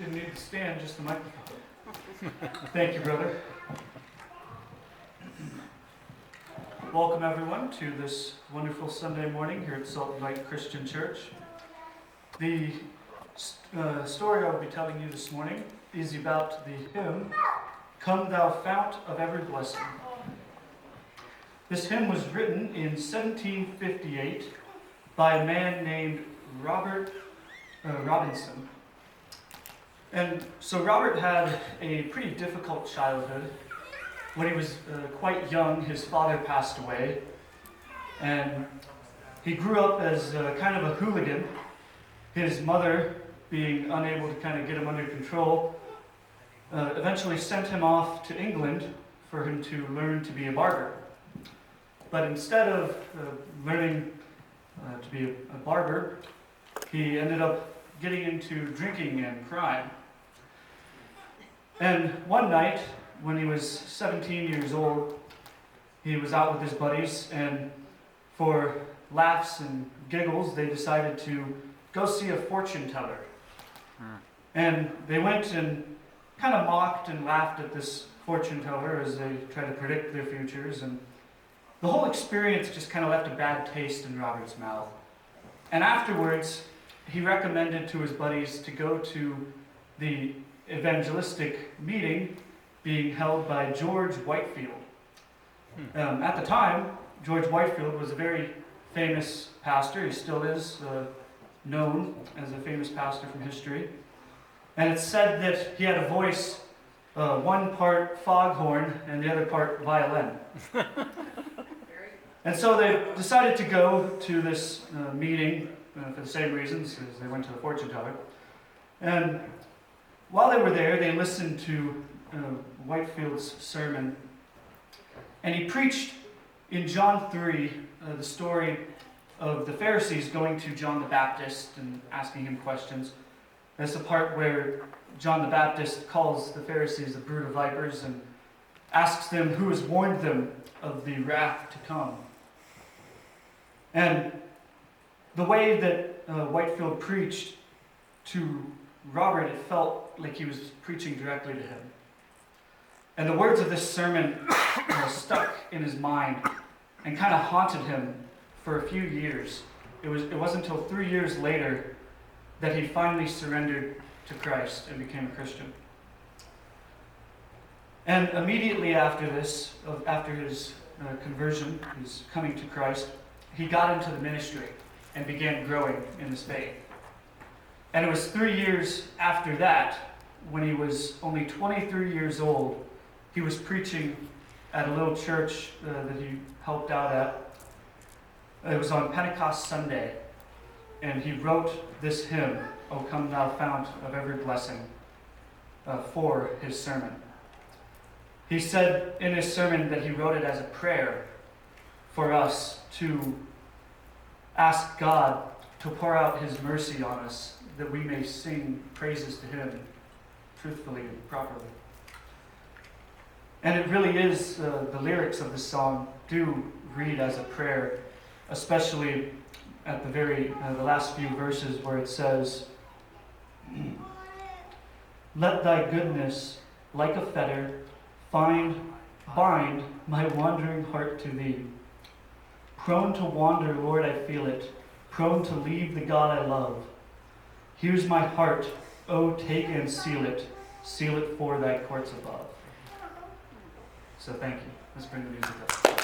Didn't need to stand, just the microphone. Thank you, brother. Welcome, everyone, to this wonderful Sunday morning here at Salt and Light Christian Church. The story I will be telling you this morning is about the hymn, "Come Thou Fount of Every Blessing." This hymn was written in 1758 by a man named Robert Robinson. And so Robert had a pretty difficult childhood. When he was quite young, his father passed away, and he grew up as kind of a hooligan. His mother, being unable to kind of get him under control, eventually sent him off to England for him to learn to be a barber. But instead of learning to be a barber, he ended up getting into drinking and crime. And one night, when he was 17 years old, he was out with his buddies, and for laughs and giggles, they decided to go see a fortune teller. And they went and kind of mocked and laughed at this fortune teller as they tried to predict their futures, and the whole experience just kind of left a bad taste in Robert's mouth. And afterwards, he recommended to his buddies to go to the evangelistic meeting being held by George Whitefield. At the time, George Whitefield was a very famous pastor. He still is known as a famous pastor from history. And it's said that he had a voice, one part foghorn and the other part violin. And so they decided to go to this meeting for the same reasons as they went to the fortune teller. And while they were there, they listened to Whitefield's sermon. And he preached in John 3 the story of the Pharisees going to John the Baptist and asking him questions. That's the part where John the Baptist calls the Pharisees a brood of vipers and asks them who has warned them of the wrath to come. And the way that Whitefield preached to Robert, it felt like he was preaching directly to him. And the words of this sermon stuck in his mind and kind of haunted him for a few years. It wasn't until 3 years later that he finally surrendered to Christ and became a Christian. And immediately after this, after his conversion, his coming to Christ, he got into the ministry and began growing in his faith. And it was 3 years after that, when he was only 23 years old, he was preaching at a little church that he helped out at. It was on Pentecost Sunday, and he wrote this hymn, "O Come Thou Fount of Every Blessing," for his sermon. He said in his sermon that he wrote it as a prayer for us to ask God to pour out His mercy on us, that we may sing praises to Him truthfully and properly. And it really is, the lyrics of the song do read as a prayer, especially at the last few verses where it says, "Let thy goodness, like a fetter, bind my wandering heart to thee. Prone to wander, Lord, I feel it, prone to leave the God I love. Here's my heart, oh, take and seal it for thy courts above." So thank you. Let's bring the music up.